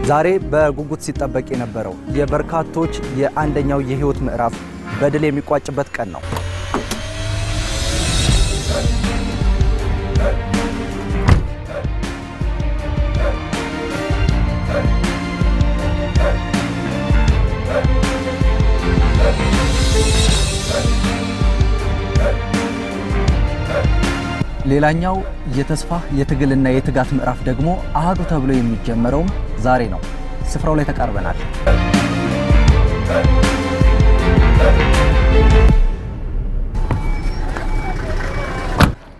ዛሬ በጉጉት ሲጠበቅ የነበረው የበርካቶች የአንደኛው የህይወት ምዕራፍ በድል የሚቋጭበት ቀን ነው። ሌላኛው የተስፋ የትግልና የትጋት ምዕራፍ ደግሞ አሃዱ ተብሎ የሚጀመረውም ዛሬ ነው። ስፍራው ላይ ተቃርበናል።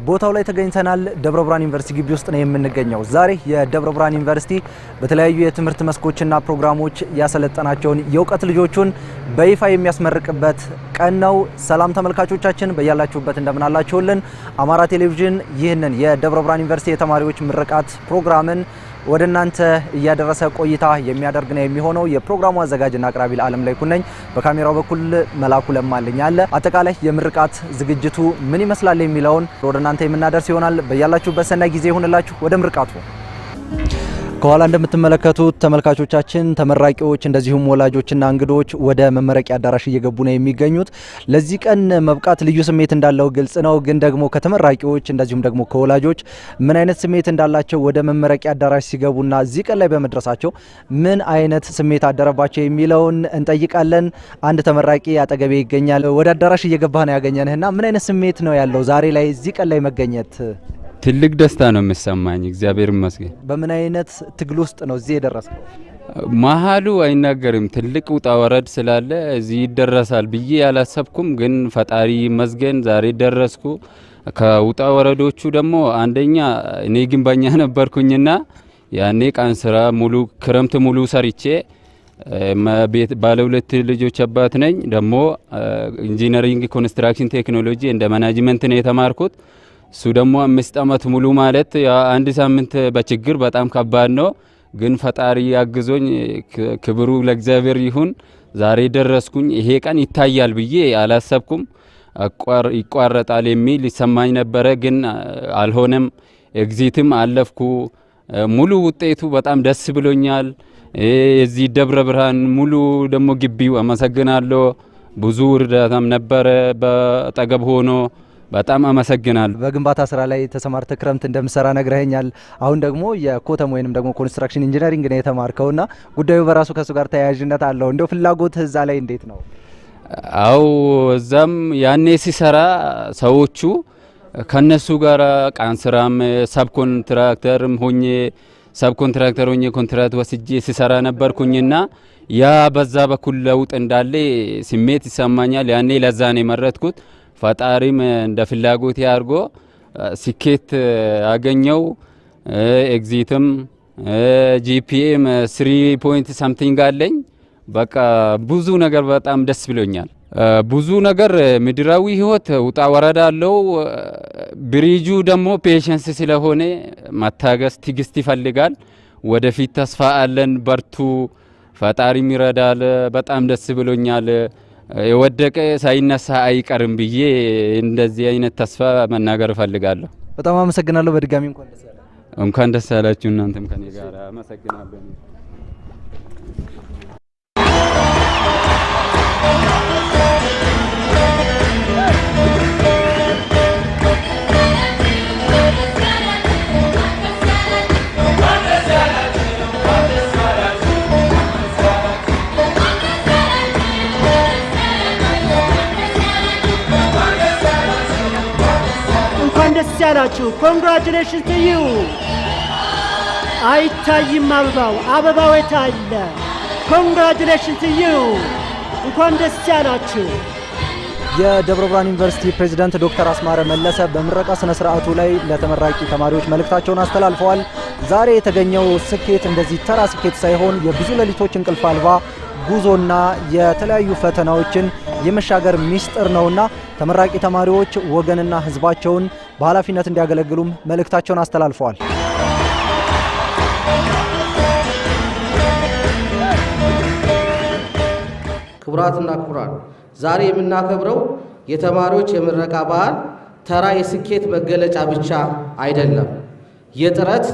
ቦታው ላይ ተገኝተናል። ደብረ ብርሃን ዩኒቨርሲቲ ግቢ ውስጥ ነው የምንገኘው። ዛሬ የደብረ ብርሃን ዩኒቨርሲቲ በተለያዩ የትምህርት መስኮችና ፕሮግራሞች ያሰለጠናቸውን የእውቀት ልጆቹን በይፋ የሚያስመርቅበት ቀን ነው። ሰላም ተመልካቾቻችን በያላችሁበት እንደምን አላችሁልን? አማራ ቴሌቪዥን ይህንን የደብረ ብርሃን ዩኒቨርሲቲ የተማሪዎች ምርቃት ፕሮግራምን ወደ እናንተ እያደረሰ ቆይታ የሚያደርግ ነው የሚሆነው። የፕሮግራሙ አዘጋጅና አቅራቢ ለዓለም ላይ ኩነኝ፣ በካሜራው በኩል መላኩ ለማልኝ አለ። አጠቃላይ የምርቃት ዝግጅቱ ምን ይመስላል የሚለውን ወደ እናንተ የምናደርስ ይሆናል። በያላችሁበት ሰናይ ጊዜ ይሁንላችሁ። ወደ ምርቃቱ ከኋላ እንደምትመለከቱት ተመልካቾቻችን ተመራቂዎች እንደዚሁም ወላጆችና እንግዶች ወደ መመረቂያ አዳራሽ እየገቡ ነው የሚገኙት። ለዚህ ቀን መብቃት ልዩ ስሜት እንዳለው ግልጽ ነው። ግን ደግሞ ከተመራቂዎች እንደዚሁም ደግሞ ከወላጆች ምን አይነት ስሜት እንዳላቸው ወደ መመረቂያ አዳራሽ ሲገቡና እዚህ ቀን ላይ በመድረሳቸው ምን አይነት ስሜት አደረባቸው የሚለውን እንጠይቃለን። አንድ ተመራቂ አጠገቤ ይገኛል። ወደ አዳራሽ እየገባህ ነው ያገኘንህና ምን አይነት ስሜት ነው ያለው ዛሬ ላይ እዚህ ቀን ላይ መገኘት? ትልቅ ደስታ ነው የሚሰማኝ። እግዚአብሔር ይመስገን። በምን አይነት ትግል ውስጥ ነው እዚህ የደረስከው? መሀሉ አይናገርም። ትልቅ ውጣ ወረድ ስላለ እዚህ ይደረሳል ብዬ ያላሰብኩም፣ ግን ፈጣሪ ይመስገን ዛሬ ደረስኩ። ከውጣ ወረዶቹ ደግሞ አንደኛ እኔ ግንበኛ ነበርኩኝና ያኔ ቀን ስራ ሙሉ ክረምት ሙሉ ሰርቼ ባለ ሁለት ልጆች አባት ነኝ። ደግሞ ኢንጂነሪንግ ኮንስትራክሽን ቴክኖሎጂ እንደ ማኔጅመንት ነው የተማርኩት። እሱ ደግሞ 5 አመት ሙሉ ማለት አንድ ሳምንት በችግር በጣም ከባድ ነው። ግን ፈጣሪ ያግዞኝ ክብሩ ለእግዚአብሔር ይሁን ዛሬ ደረስኩኝ። ይሄ ቀን ይታያል ብዬ አላሰብኩም። ይቋረጣል የሚል ይሰማኝ ነበረ፣ ግን አልሆነም። ኤግዚትም አለፍኩ። ሙሉ ውጤቱ በጣም ደስ ብሎኛል። የዚህ ደብረ ብርሃን ሙሉ ደግሞ ግቢው አመሰግናለሁ። ብዙ እርዳታም ነበረ በጠገብ ሆኖ በጣም አመሰግናለሁ። በግንባታ ስራ ላይ ተሰማርተ ክረምት እንደምሰራ ነግረኸኛል። አሁን ደግሞ የኮተም ወይንም ደግሞ ኮንስትራክሽን ኢንጂነሪንግ ነው የተማርከውና ጉዳዩ በራሱ ከሱ ጋር ተያያዥነት አለው። እንደው ፍላጎት እዛ ላይ እንዴት ነው? አው እዛም ያኔ ሲሰራ ሰዎቹ ከነሱ ጋር ቃን ስራም ሰብኮንትራክተርም ሆኜ ኮንትራክት ወስጄ ሲሰራ ነበርኩኝና ያ በዛ በኩል ለውጥ እንዳለ ስሜት ይሰማኛል። ያኔ ለዛ ነው የመረጥኩት። ፈጣሪም እንደ ፍላጎት ያርጎ ስኬት አገኘው። ኤግዚትም ጂፒኤም 3 ፖይንት ሳምቲንግ አለኝ። በቃ ብዙ ነገር በጣም ደስ ብሎኛል። ብዙ ነገር ምድራዊ ህይወት ውጣ ወረዳ አለው። ብሪጁ ደግሞ ፔሸንስ ስለሆነ መታገስ ትግስት ይፈልጋል። ወደፊት ተስፋ አለን። በርቱ፣ ፈጣሪም ይረዳል። በጣም ደስ ብሎኛል። የወደቀ ሳይነሳ አይቀርም ብዬ እንደዚህ አይነት ተስፋ መናገር እፈልጋለሁ። በጣም አመሰግናለሁ። በድጋሚ እንኳን ደስ ያላችሁ። እናንተም ከኔ ጋር አመሰግናለሁ። ደስ ያላችሁ። ኮንግራቹሌሽን ቱ ዩ። አይታይም አበባው የታለ? ኮንግራቹሌሽን ቱ ዩ። እንኳን ደስ ያላችሁ። የደብረ ብርሃን ዩኒቨርሲቲ ፕሬዝዳንት ዶክተር አስማረ መለሰ በምረቃ ስነ ስርዓቱ ላይ ለተመራቂ ተማሪዎች መልእክታቸውን አስተላልፈዋል። ዛሬ የተገኘው ስኬት እንደዚህ ተራ ስኬት ሳይሆን የብዙ ሌሊቶች እንቅልፍ አልባ ጉዞና የተለያዩ ፈተናዎችን የመሻገር ሚስጥር ነውና ተመራቂ ተማሪዎች ወገንና ህዝባቸውን በኃላፊነት እንዲያገለግሉም መልእክታቸውን አስተላልፈዋል። ክቡራትና ክቡራን፣ ዛሬ የምናከብረው የተማሪዎች የምረቃ በዓል ተራ የስኬት መገለጫ ብቻ አይደለም። የጥረት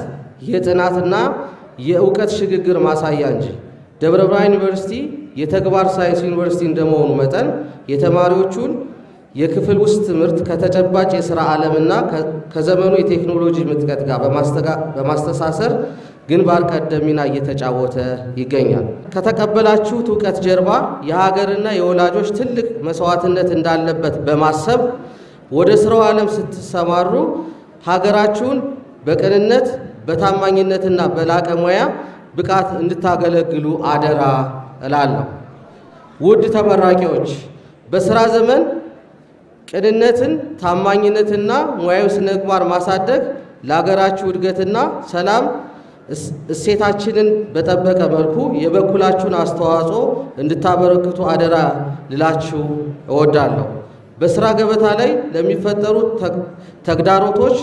የጥናትና የእውቀት ሽግግር ማሳያ እንጂ። ደብረ ብርሃን ዩኒቨርሲቲ የተግባር ሳይንስ ዩኒቨርሲቲ እንደመሆኑ መጠን የተማሪዎቹን የክፍል ውስጥ ትምህርት ከተጨባጭ የሥራ ዓለምና ከዘመኑ የቴክኖሎጂ ምጥቀት ጋር በማስተሳሰር ግንባር ቀደም ሚና እየተጫወተ ይገኛል። ከተቀበላችሁት እውቀት ጀርባ የሀገርና የወላጆች ትልቅ መስዋዕትነት እንዳለበት በማሰብ ወደ ስራው ዓለም ስትሰማሩ ሀገራችሁን በቅንነት በታማኝነትና በላቀ ሙያ ብቃት እንድታገለግሉ አደራ እላለሁ። ውድ ተመራቂዎች በስራ ዘመን ቅንነትን፣ ታማኝነትና ሙያዊ ስነ ምግባር ማሳደግ ለሀገራችሁ እድገትና ሰላም እሴታችንን በጠበቀ መልኩ የበኩላችሁን አስተዋጽኦ እንድታበረክቱ አደራ ልላችሁ እወዳለሁ። በስራ ገበታ ላይ ለሚፈጠሩ ተግዳሮቶች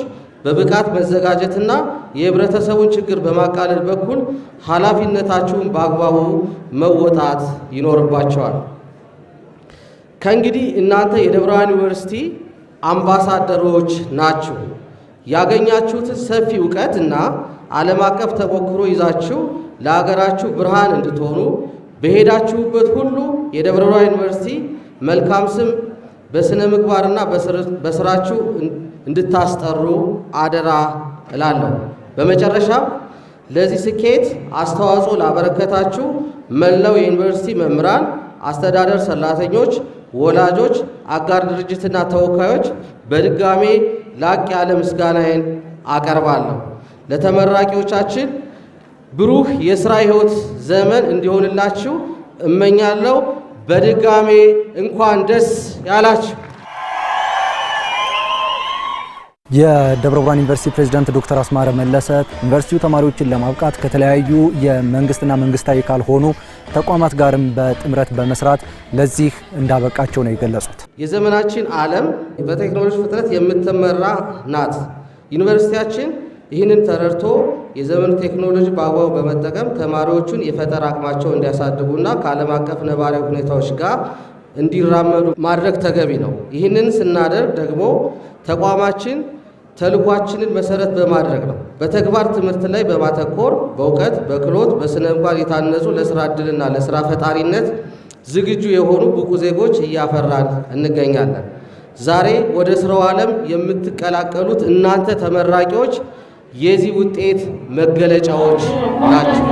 በብቃት መዘጋጀትና የህብረተሰቡን ችግር በማቃለል በኩል ኃላፊነታችሁን በአግባቡ መወጣት ይኖርባቸዋል። ከእንግዲህ እናንተ የደብረ ብርሃን ዩኒቨርሲቲ አምባሳደሮች ናችሁ። ያገኛችሁትን ሰፊ እውቀት እና ዓለም አቀፍ ተሞክሮ ይዛችሁ ለሀገራችሁ ብርሃን እንድትሆኑ በሄዳችሁበት ሁሉ የደብረ ብርሃን ዩኒቨርሲቲ መልካም ስም በስነ ምግባርና በስራችሁ እንድታስጠሩ አደራ እላለሁ። በመጨረሻም ለዚህ ስኬት አስተዋጽኦ ላበረከታችሁ መላው የዩኒቨርሲቲ መምህራን፣ አስተዳደር ሰራተኞች፣ ወላጆች፣ አጋር ድርጅትና ተወካዮች በድጋሜ ላቅ ያለ ምስጋናዬን አቀርባለሁ። ለተመራቂዎቻችን ብሩህ የሥራ ሕይወት ዘመን እንዲሆንላችሁ እመኛለሁ። በድጋሜ እንኳን ደስ ያላችሁ። የደብረ ብርሃን ዩኒቨርሲቲ ፕሬዝዳንት ዶክተር አስማረ መለሰ ዩኒቨርሲቲው ተማሪዎችን ለማብቃት ከተለያዩ የመንግስትና መንግስታዊ ካልሆኑ ተቋማት ጋርም በጥምረት በመስራት ለዚህ እንዳበቃቸው ነው የገለጹት። የዘመናችን ዓለም በቴክኖሎጂ ፍጥነት የምትመራ ናት። ዩኒቨርሲቲያችን ይህንን ተረድቶ የዘመኑ ቴክኖሎጂ በአግባቡ በመጠቀም ተማሪዎቹን የፈጠራ አቅማቸው እንዲያሳድጉና ከዓለም አቀፍ ነባራዊ ሁኔታዎች ጋር እንዲራመዱ ማድረግ ተገቢ ነው። ይህንን ስናደርግ ደግሞ ተቋማችን ተልኳችንን መሰረት በማድረግ ነው። በተግባር ትምህርት ላይ በማተኮር በእውቀት፣ በክህሎት፣ በስነ ምግባር የታነጹ ለስራ ዕድልና ለስራ ፈጣሪነት ዝግጁ የሆኑ ብቁ ዜጎች እያፈራን እንገኛለን። ዛሬ ወደ ስራው ዓለም የምትቀላቀሉት እናንተ ተመራቂዎች የዚህ ውጤት መገለጫዎች ናቸው።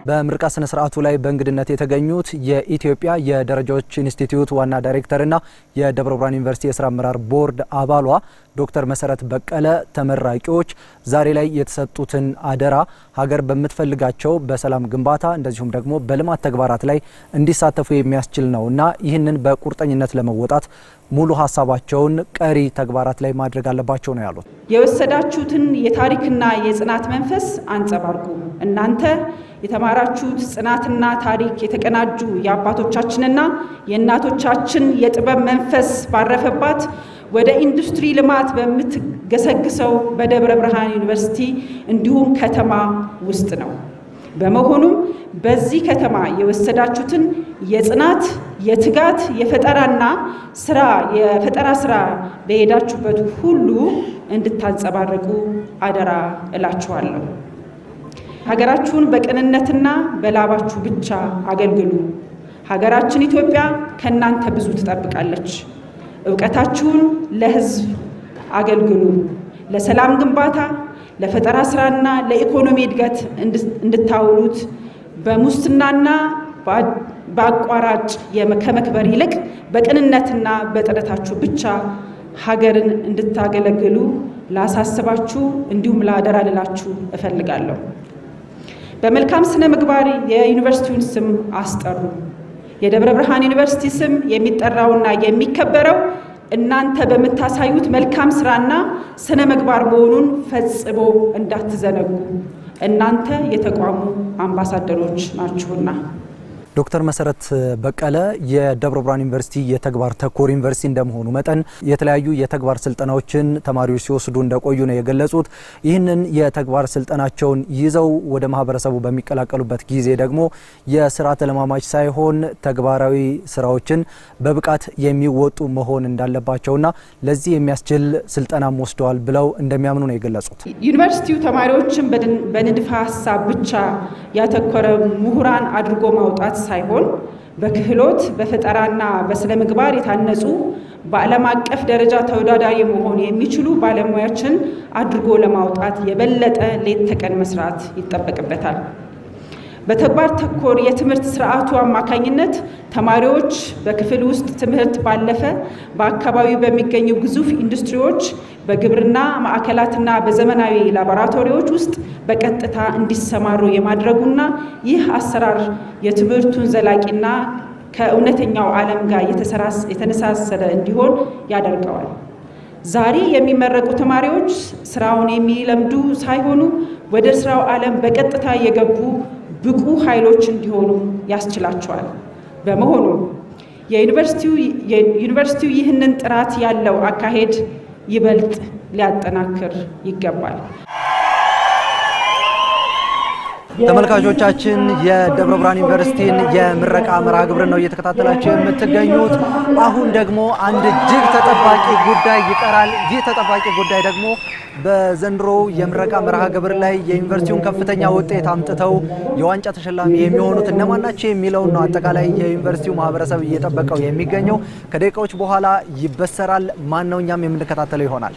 በምርቃ ስነ ስርዓቱ ላይ በእንግድነት የተገኙት የኢትዮጵያ የደረጃዎች ኢንስቲትዩት ዋና ዳይሬክተርና የደብረ ብርሃን ዩኒቨርሲቲ የስራ አመራር ቦርድ አባሏ ዶክተር መሰረት በቀለ ተመራቂዎች ዛሬ ላይ የተሰጡትን አደራ ሀገር በምትፈልጋቸው በሰላም ግንባታ እንደዚሁም ደግሞ በልማት ተግባራት ላይ እንዲሳተፉ የሚያስችል ነውና ይህንን በቁርጠኝነት ለመወጣት ሙሉ ሀሳባቸውን ቀሪ ተግባራት ላይ ማድረግ አለባቸው ነው ያሉት። የወሰዳችሁትን የታሪክና የጽናት መንፈስ አንጸባርቁ። እናንተ የተማራችሁት ጽናትና ታሪክ የተቀናጁ የአባቶቻችንና የእናቶቻችን የጥበብ መንፈስ ባረፈባት ወደ ኢንዱስትሪ ልማት በምትገሰግሰው በደብረ ብርሃን ዩኒቨርሲቲ እንዲሁም ከተማ ውስጥ ነው። በመሆኑም በዚህ ከተማ የወሰዳችሁትን የጽናት፣ የትጋት፣ የፈጠራ ስራ በሄዳችሁበት ሁሉ እንድታንጸባርቁ አደራ እላችኋለሁ። ሀገራችሁን በቅንነትና በላባችሁ ብቻ አገልግሉ። ሀገራችን ኢትዮጵያ ከእናንተ ብዙ ትጠብቃለች። እውቀታችሁን ለሕዝብ አገልግሉ። ለሰላም ግንባታ፣ ለፈጠራ ስራና ለኢኮኖሚ እድገት እንድታውሉት በሙስናና በአቋራጭ ከመክበር ይልቅ በቅንነትና በጥረታችሁ ብቻ ሀገርን እንድታገለግሉ ላሳስባችሁ እንዲሁም ላደራ ልላችሁ እፈልጋለሁ። በመልካም ስነ ምግባር የዩኒቨርሲቲውን ስም አስጠሩ። የደብረ ብርሃን ዩኒቨርሲቲ ስም የሚጠራውና የሚከበረው እናንተ በምታሳዩት መልካም ስራና ስነ ምግባር መሆኑን ፈጽሞ እንዳትዘነጉ። እናንተ የተቋሙ አምባሳደሮች ናችሁና። ዶክተር መሰረት በቀለ የደብረ ብርሃን ዩኒቨርሲቲ የተግባር ተኮር ዩኒቨርሲቲ እንደመሆኑ መጠን የተለያዩ የተግባር ስልጠናዎችን ተማሪዎች ሲወስዱ እንደቆዩ ነው የገለጹት። ይህንን የተግባር ስልጠናቸውን ይዘው ወደ ማህበረሰቡ በሚቀላቀሉበት ጊዜ ደግሞ የስራ ተለማማጅ ሳይሆን ተግባራዊ ስራዎችን በብቃት የሚወጡ መሆን እንዳለባቸውና ለዚህ የሚያስችል ስልጠናም ወስደዋል ብለው እንደሚያምኑ ነው የገለጹት። ዩኒቨርሲቲው ተማሪዎችን በንድፈ ሀሳብ ብቻ ያተኮረ ምሁራን አድርጎ ማውጣት ሳይሆን በክህሎት በፈጠራና በስነ ምግባር የታነጹ በዓለም አቀፍ ደረጃ ተወዳዳሪ መሆን የሚችሉ ባለሙያዎችን አድርጎ ለማውጣት የበለጠ ሌት ተቀን መስራት ይጠበቅበታል። በተግባር ተኮር የትምህርት ስርዓቱ አማካኝነት ተማሪዎች በክፍል ውስጥ ትምህርት ባለፈ በአካባቢው በሚገኙ ግዙፍ ኢንዱስትሪዎች፣ በግብርና ማዕከላትና በዘመናዊ ላቦራቶሪዎች ውስጥ በቀጥታ እንዲሰማሩ የማድረጉና ይህ አሰራር የትምህርቱን ዘላቂና ከእውነተኛው ዓለም ጋር የተነሳሰለ እንዲሆን ያደርገዋል። ዛሬ የሚመረቁ ተማሪዎች ስራውን የሚለምዱ ሳይሆኑ ወደ ስራው ዓለም በቀጥታ የገቡ ብቁ ኃይሎች እንዲሆኑ ያስችላቸዋል። በመሆኑ የዩኒቨርሲቲው ይህንን ጥራት ያለው አካሄድ ይበልጥ ሊያጠናክር ይገባል። ተመልካቾቻችን የደብረ ብርሃን ዩኒቨርሲቲን የምረቃ መርሃ ግብር ነው እየተከታተላችሁ የምትገኙት። አሁን ደግሞ አንድ እጅግ ተጠባቂ ጉዳይ ይቀራል። ይህ ተጠባቂ ጉዳይ ደግሞ በዘንድሮ የምረቃ መርሃ ግብር ላይ የዩኒቨርሲቲውን ከፍተኛ ውጤት አምጥተው የዋንጫ ተሸላሚ የሚሆኑት እነማን ናቸው የሚለውን ነው አጠቃላይ የዩኒቨርሲቲው ማህበረሰብ እየጠበቀው የሚገኘው። ከደቂቃዎች በኋላ ይበሰራል። ማን ነው? እኛም የምንከታተለው ይሆናል።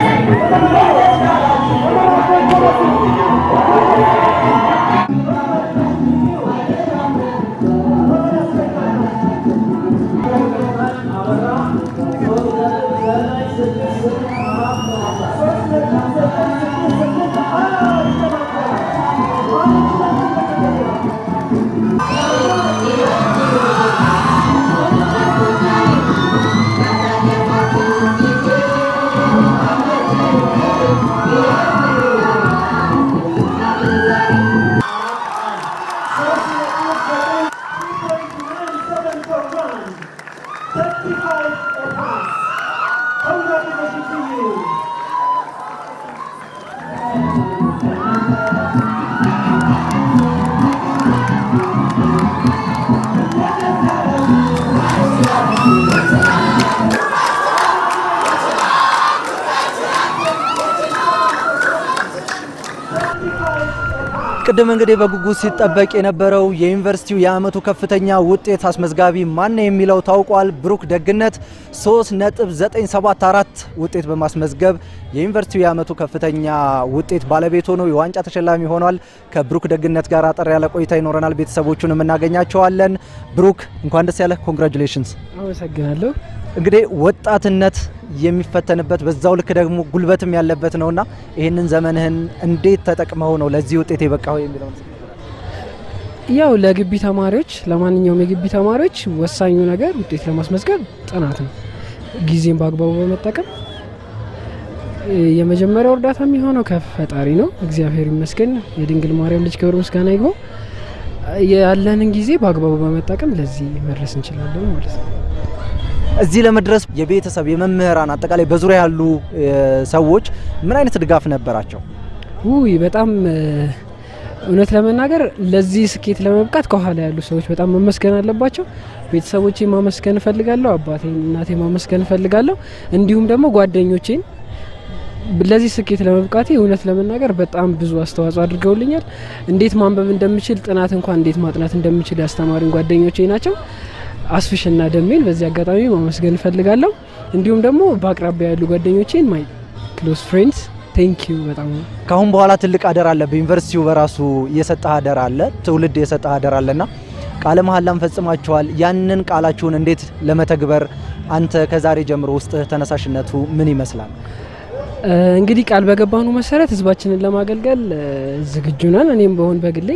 ቅድም እንግዲህ በጉጉት ሲጠበቅ የነበረው የዩኒቨርሲቲው የዓመቱ ከፍተኛ ውጤት አስመዝጋቢ ማን ነው የሚለው ታውቋል። ብሩክ ደግነት 3.974 ውጤት በማስመዝገብ የዩኒቨርሲቲው የዓመቱ ከፍተኛ ውጤት ባለቤት ሆኖ የዋንጫ ተሸላሚ ሆኗል። ከብሩክ ደግነት ጋር አጠር ያለ ቆይታ ይኖረናል። ቤተሰቦቹን እናገኛቸዋለን። ብሩክ እንኳን ደስ ያለህ። ኮንግራቹሌሽንስ። አመሰግናለሁ። እንግዲህ ወጣትነት የሚፈተንበት በዛው ልክ ደግሞ ጉልበትም ያለበት ነውና ይህንን ዘመንህን እንዴት ተጠቅመው ነው ለዚህ ውጤት የበቃው የሚለው? ያው ለግቢ ተማሪዎች፣ ለማንኛውም የግቢ ተማሪዎች ወሳኙ ነገር ውጤት ለማስመዝገብ ጥናት ነው። ጊዜን በአግባቡ በመጠቀም የመጀመሪያው እርዳታ የሚሆነው ከፈጣሪ ነው። እግዚአብሔር ይመስገን፣ የድንግል ማርያም ልጅ ክብር ምስጋና ይግባው። ያለንን ጊዜ በአግባቡ በመጠቀም ለዚህ መድረስ እንችላለን ማለት ነው። እዚህ ለመድረስ የቤተሰብ የመምህራን አጠቃላይ በዙሪያ ያሉ ሰዎች ምን አይነት ድጋፍ ነበራቸው? በጣም እውነት ለመናገር ለዚህ ስኬት ለመብቃት ከኋላ ያሉ ሰዎች በጣም መመስገን አለባቸው። ቤተሰቦቼ ማመስገን እፈልጋለሁ፣ አባቴን እናቴ ማመስገን እፈልጋለሁ። እንዲሁም ደግሞ ጓደኞቼን ለዚህ ስኬት ለመብቃቴ እውነት ለመናገር በጣም ብዙ አስተዋጽኦ አድርገውልኛል። እንዴት ማንበብ እንደምችል፣ ጥናት እንኳን እንዴት ማጥናት እንደምችል ያስተማሩኝ ጓደኞቼ ናቸው። አስፍሽና ደሜን በዚህ አጋጣሚ ማመስገን እፈልጋለሁ። እንዲሁም ደግሞ በአቅራቢያ ያሉ ጓደኞቼን ማይ ክሎዝ ፍሬንድስ ቴንክ ዩ በጣም። ካሁን በኋላ ትልቅ አደራ አለ። በዩኒቨርሲቲው በራሱ የሰጠህ አደራ አለ፣ ትውልድ የሰጠህ አደራ አለና ቃለ መሐላን ፈጽማችኋል። ያንን ቃላችሁን እንዴት ለመተግበር አንተ ከዛሬ ጀምሮ ውስጥ ተነሳሽነቱ ምን ይመስላል? እንግዲህ ቃል በገባኑ መሰረት ህዝባችንን ለማገልገል ዝግጁ ነን። እኔም በሆን በግሌ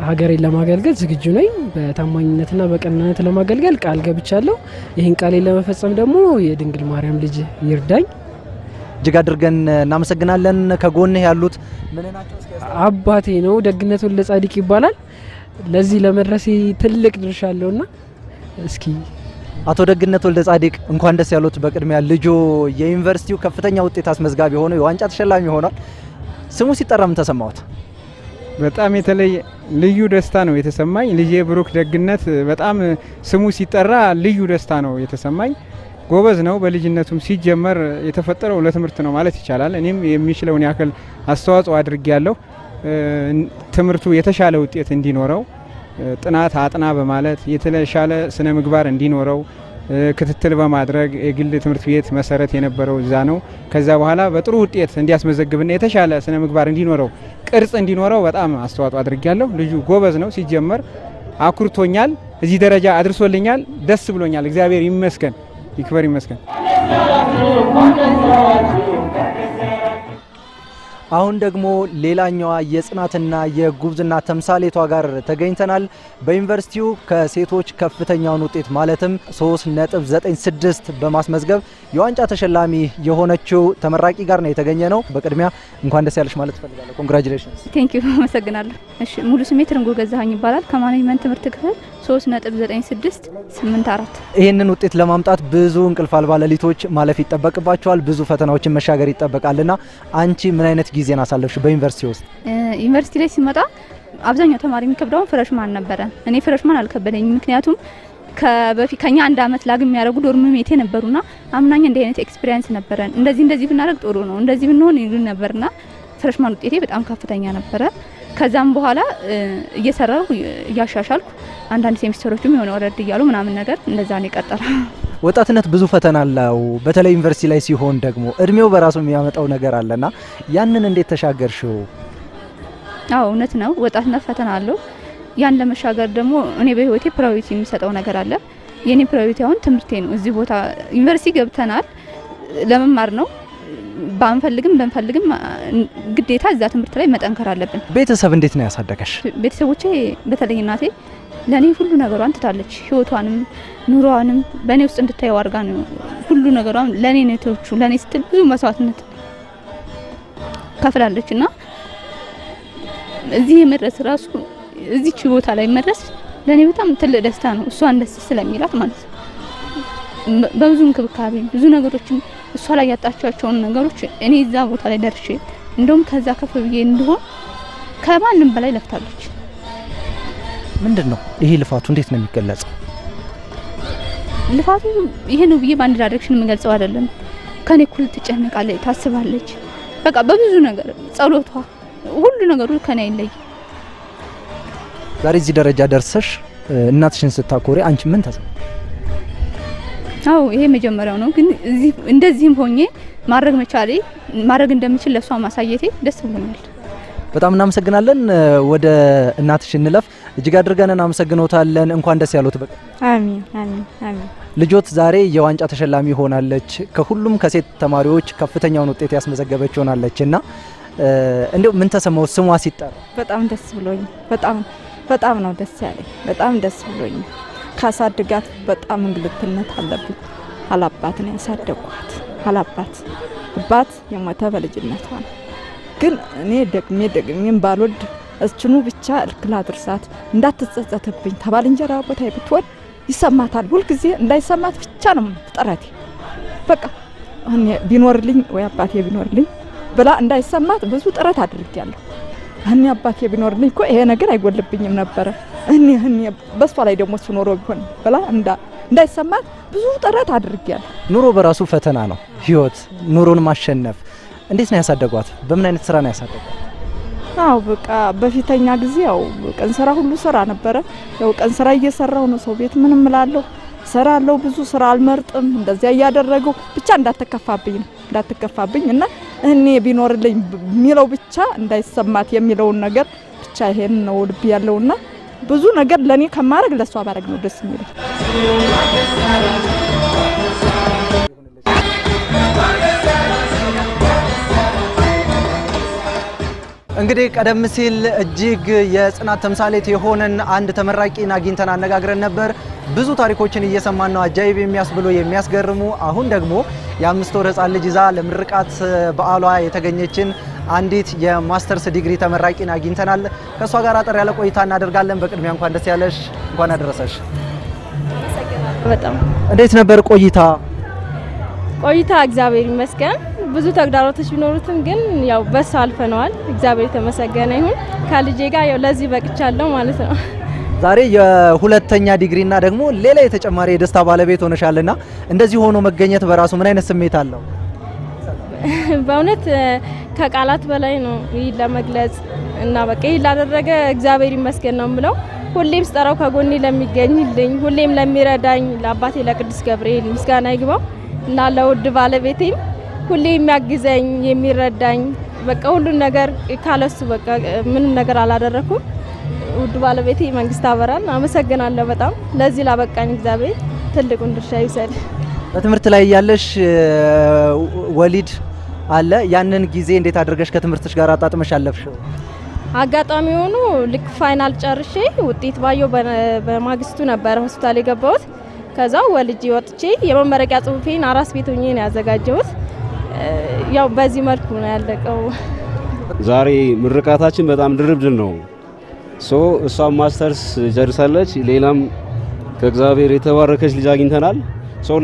ሀገሬን ለማገልገል ዝግጁ ነኝ። በታማኝነትና በቀናነት ለማገልገል ቃል ገብቻለሁ። ይህን ቃሌን ለመፈጸም ደግሞ የድንግል ማርያም ልጅ ይርዳኝ። እጅግ አድርገን እናመሰግናለን። ከጎንህ ያሉት ምን ናቸው? አባቴ ነው፣ ደግነት ወልደ ጻድቅ ይባላል። ለዚህ ለመድረሴ ትልቅ ድርሻ አለውና እስኪ አቶ ደግነት ወልደ ጻዲቅ እንኳን ደስ ያሉት። በቅድሚያ ልጆ የዩኒቨርሲቲው ከፍተኛ ውጤት አስመዝጋቢ ሆኖ የዋንጫ ተሸላሚ ሆኗል። ስሙ ሲጠራ ምን ተሰማዎት? በጣም የተለየ ልዩ ደስታ ነው የተሰማኝ። ልጄ ብሩክ ደግነት በጣም ስሙ ሲጠራ ልዩ ደስታ ነው የተሰማኝ። ጎበዝ ነው። በልጅነቱም ሲጀመር የተፈጠረው ለትምህርት ነው ማለት ይቻላል። እኔም የሚችለውን ያክል አስተዋጽኦ አድርጌያለሁ። ትምህርቱ የተሻለ ውጤት እንዲኖረው ጥናት አጥና በማለት የተሻለ ስነ ምግባር እንዲኖረው ክትትል በማድረግ የግል ትምህርት ቤት መሰረት የነበረው እዛ ነው። ከዛ በኋላ በጥሩ ውጤት እንዲያስመዘግብና የተሻለ ስነ ምግባር እንዲኖረው ቅርጽ እንዲኖረው በጣም አስተዋጽኦ አድርጌያለሁ። ልጁ ጎበዝ ነው። ሲጀመር አኩርቶኛል። እዚህ ደረጃ አድርሶልኛል። ደስ ብሎኛል። እግዚአብሔር ይመስገን፣ ይክበር ይመስገን። አሁን ደግሞ ሌላኛዋ የጽናትና የጉብዝና ተምሳሌቷ ጋር ተገኝተናል። በዩኒቨርሲቲው ከሴቶች ከፍተኛውን ውጤት ማለትም 3.96 በማስመዝገብ የዋንጫ ተሸላሚ የሆነችው ተመራቂ ጋር ነው የተገኘ ነው። በቅድሚያ እንኳን ደስ ያለሽ ማለት ፈልጋለሁ። ኮንግራቹሌሽንስ። ቴንክ ዩ አመሰግናለሁ። እሺ ሙሉ ስሜ ትርንጎ ገዛኸኝ ይባላል። ከማኔጅመንት ትምህርት ክፍል 3.9684። ይህንን ውጤት ለማምጣት ብዙ እንቅልፍ አልባ ሌሊቶች ማለፍ ይጠበቅባቸዋል። ብዙ ፈተናዎችን መሻገር ይጠበቃልና አንቺ ምን አይነት ጊዜን አሳለፍሽ በዩኒቨርሲቲ ውስጥ? ዩኒቨርሲቲ ላይ ሲመጣ አብዛኛው ተማሪ የሚከብደው ፍሬሽማን ነበረ። እኔ ፍሬሽማን አልከበደኝም። ምክንያቱም ከኛ አንድ አመት ላግ የሚያደርጉ ዶርም ሜቴ ነበሩና አምናኛ እንደ አይነት ኤክስፒሪየንስ ነበረን። እንደዚህ ብናደርግ ጥሩ ነው፣ እንደዚህ ብንሆን ይሉን ነበርና ፍሬሽማን ውጤቴ በጣም ከፍተኛ ነበረ። ከዛም በኋላ እየሰራሁ እያሻሻልኩ አንዳንድ ሴሚስተሮችም የሆነ ወረድ እያሉ ምናምን ነገር እንደዛ ነው የቀጠለ። ወጣትነት ብዙ ፈተና አለው። በተለይ ዩኒቨርሲቲ ላይ ሲሆን ደግሞ እድሜው በራሱ የሚያመጣው ነገር አለና ያንን እንዴት ተሻገርሽው? አዎ እውነት ነው፣ ወጣትነት ፈተና አለው። ያን ለመሻገር ደግሞ እኔ በህይወቴ ፕራዮሪቲ የሚሰጠው ነገር አለ። የኔ ፕራዮሪቲ አሁን ትምህርቴ ነው። እዚህ ቦታ ዩኒቨርሲቲ ገብተናል ለመማር ነው። ባንፈልግም በንፈልግም ግዴታ እዛ ትምህርት ላይ መጠንከር አለብን። ቤተሰብ እንዴት ነው ያሳደገሽ? ቤተሰቦቼ በተለይ እናቴ ለኔ ሁሉ ነገሯን ትታለች። ህይወቷንም ኑሮዋንም በእኔ ውስጥ እንድታየው አድርጋ ነው ሁሉ ነገሯን ለኔ ነቶቹ ለኔ ስትል ብዙ መስዋዕትነት ከፍላለችና እዚህ መድረስ ራሱ እዚች ቦታ ላይ መድረስ ለኔ በጣም ትልቅ ደስታ ነው። እሷን ደስ ስለሚላት ማለት ነው። በብዙ እንክብካቤ ብዙ ነገሮችን እሷ ላይ ያጣቻቸውን ነገሮች እኔ እዛ ቦታ ላይ ደርሼ እንደውም ከዛ ከፍ ብዬ እንደሆን ከማንም በላይ ለፍታለች። ምንድነው ይሄ ልፋቱ? እንዴት ነው የሚገለጸው? ልፋቱ ይሄ ነው ብዬ በአንድ ዳይሬክሽን የምገልጸው አይደለም። ከኔ እኩል ትጨነቃለች፣ ታስባለች። በቃ በብዙ ነገር ጸሎቷ፣ ሁሉ ነገሩ ከኔ አይለይ። ዛሬ እዚህ ደረጃ ደርሰሽ እናትሽን ስታኮሪ አንቺ ምን ተሰማ? አው ይሄ መጀመሪያው ነው፣ ግን እንደዚህም ሆኜ ማድረግ መቻሌ ማድረግ እንደምችል ለሷ ማሳየቴ ደስ ብሎኛል። በጣም እናመሰግናለን። ወደ እናትሽ እንለፍ። እጅግ አድርገን እናመሰግኖታለን። እንኳን ደስ ያሉት። በቃ አሜን አሜን አሜን። ልጆት ዛሬ የዋንጫ ተሸላሚ ሆናለች። ከሁሉም ከሴት ተማሪዎች ከፍተኛውን ውጤት ያስመዘገበች ሆናለችና እንደው ምን ተሰማው ስሟ ሲጠራ? በጣም ደስ ብሎኝ በጣም ነው ደስ ያለኝ። በጣም ደስ ብሎኝ ካሳድጋት በጣም እንግልትነት አለብኝ። አላባት ነው ያሳደጓት። አባት የሞተ በልጅነቷ ነው። ግን እኔ ደግሜም ባልወድ እችኑ ብቻ እልክላ ድርሳት እንዳትጸጸትብኝ ተባልንጀራ ቦታ ብትወድ ይሰማታል። ሁልጊዜ እንዳይሰማት ብቻ ነው ጥረቴ። በቃ እኔ ቢኖርልኝ ወይ አባቴ ቢኖርልኝ ብላ እንዳይሰማት ብዙ ጥረት አድርጌያለሁ። እኔ አባቴ ቢኖርልኝ እኮ ይሄ ነገር አይጎልብኝም ነበረ። እኔ በሷ ላይ ደግሞ ሱኖሮ ቢሆን ብላ እንዳይሰማት ብዙ ጥረት አድርጌያለሁ። ኑሮ በራሱ ፈተና ነው። ህይወት ኑሮን ማሸነፍ። እንዴት ነው ያሳደጓት? በምን አይነት ስራ ነው ያሳደጓት? አው በቃ በፊተኛ ጊዜ ያው ቀን ስራ ሁሉ ስራ ነበረ። ያው ቀን ስራ እየሰራው ነው ሰው ቤት ምንም እላለሁ ሰራለው። ብዙ ስራ አልመርጥም። እንደዚያ እያደረገው ብቻ እንዳትከፋብኝ እና እኔ ቢኖርልኝ የሚለው ብቻ እንዳይሰማት የሚለውን ነገር ብቻ ይሄን ነው ልብ ያለውና ብዙ ነገር ለኔ ከማረግ ለሷ ባረግ ነው ደስ የሚለው። እንግዲህ ቀደም ሲል እጅግ የጽናት ተምሳሌት የሆነን አንድ ተመራቂን አግኝተን አነጋግረን ነበር። ብዙ ታሪኮችን እየሰማን ነው፣ አጃይብ የሚያስብሉ የሚያስገርሙ። አሁን ደግሞ የ5 ወር ህጻን ልጅ ይዛ ለምርቃት በዓሏ የተገኘችን አንዲት የማስተርስ ዲግሪ ተመራቂን አግኝተናል። ከእሷ ጋር አጠር ያለ ቆይታ እናደርጋለን። በቅድሚያ እንኳን ደስ ያለሽ፣ እንኳን አደረሰሽ። በጣም እንዴት ነበር ቆይታ? እግዚአብሔር ይመስገን ብዙ ተግዳሮቶች ቢኖሩትም ግን ያው በሱ አልፈነዋል። እግዚአብሔር የተመሰገነ ይሁን። ከልጄ ጋር ያው ለዚህ በቅቻለሁ ማለት ነው። ዛሬ የሁለተኛ ዲግሪና ደግሞ ሌላ የተጨማሪ የደስታ ባለቤት ሆነሻልና እንደዚህ ሆኖ መገኘት በራሱ ምን አይነት ስሜት አለው? በእውነት ከቃላት በላይ ነው ይህ ለመግለጽ እና በቃ ይህ ላደረገ እግዚአብሔር ይመስገን ነው የምለው። ሁሌም ስጠራው ከጎኔ ለሚገኝልኝ፣ ሁሌም ለሚረዳኝ ለአባቴ ለቅዱስ ገብርኤል ምስጋና ይግባው እና ለውድ ባለቤቴም ሁሌ የሚያግዘኝ የሚረዳኝ በቃ ሁሉን ነገር ካለሱ በቃ ምንም ነገር አላደረኩም። ውድ ባለቤቴ መንግስት አበራን አመሰግናለሁ በጣም ለዚህ ላበቃኝ እግዚአብሔር ትልቁን ድርሻ ይውሰድ። በትምህርት ላይ ያለሽ ወሊድ አለ። ያንን ጊዜ እንዴት አድርገሽ ከትምህርትሽ ጋር አጣጥመሽ አለፍሽው? አጋጣሚ ሆኖ ልክ ፋይናል ጨርሼ ውጤት ባየው በማግስቱ ነበር ሆስፒታል የገባሁት። ከዛ ወልጄ ወጥቼ የመመረቂያ ጽሁፌን አራስ ቤት ሆኜ ነው ያዘጋጀሁት። ያው በዚህ መልኩ ነው ያለቀው። ዛሬ ምርቃታችን በጣም ድርብድል ነው። እሷም ማስተርስ ጨርሳለች፣ ሌላም ከእግዚአብሔር የተባረከች ልጅ አግኝተናል።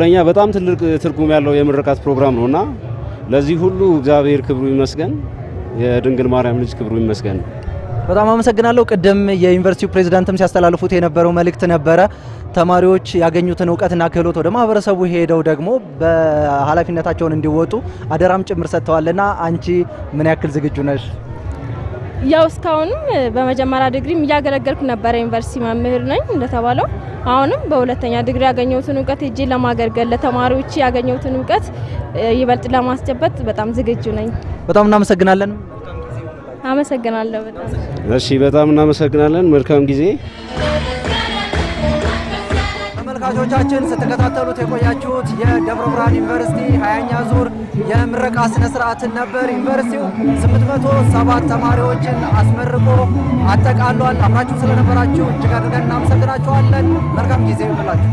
ለኛ በጣም ትልቅ ትርጉም ያለው የምርቃት ፕሮግራም ነውና ለዚህ ሁሉ እግዚአብሔር ክብሩ ይመስገን፣ የድንግል ማርያም ልጅ ክብሩ ይመስገን። በጣም አመሰግናለሁ። ቅድም የዩኒቨርሲቲው ፕሬዝዳንትም ሲያስተላልፉት የነበረው መልእክት ነበረ። ተማሪዎች ያገኙትን እውቀትና ክህሎት ወደ ማህበረሰቡ ሄደው ደግሞ በኃላፊነታቸውን እንዲወጡ አደራም ጭምር ሰጥተዋልና አንቺ ምን ያክል ዝግጁ ነሽ? ያው እስካሁንም በመጀመሪያ ዲግሪም እያገለገልኩ ነበረ። ዩኒቨርሲቲ መምህር ነኝ እንደተባለው። አሁንም በሁለተኛ ዲግሪ ያገኘሁትን እውቀት እጄ ለማገልገል ለተማሪዎች ያገኘሁትን እውቀት ይበልጥ ለማስጨበጥ በጣም ዝግጁ ነኝ። በጣም እናመሰግናለን። አመሰግናለሁ በጣም እሺ፣ በጣም እናመሰግናለን። መልካም ጊዜ። ተመልካቾቻችን ስትከታተሉት የቆያችሁት የደብረ ብርሃን ዩኒቨርሲቲ 20ኛ ዙር የምረቃ ስነ ስርዓትን ነበር። ዩኒቨርሲቲው 807 ተማሪዎችን አስመርቆ አጠቃሏል። አብራችሁ ስለነበራችሁ እጅግ አድርገን እናመሰግናችኋለን። መልካም ጊዜ ይሁንላችሁ።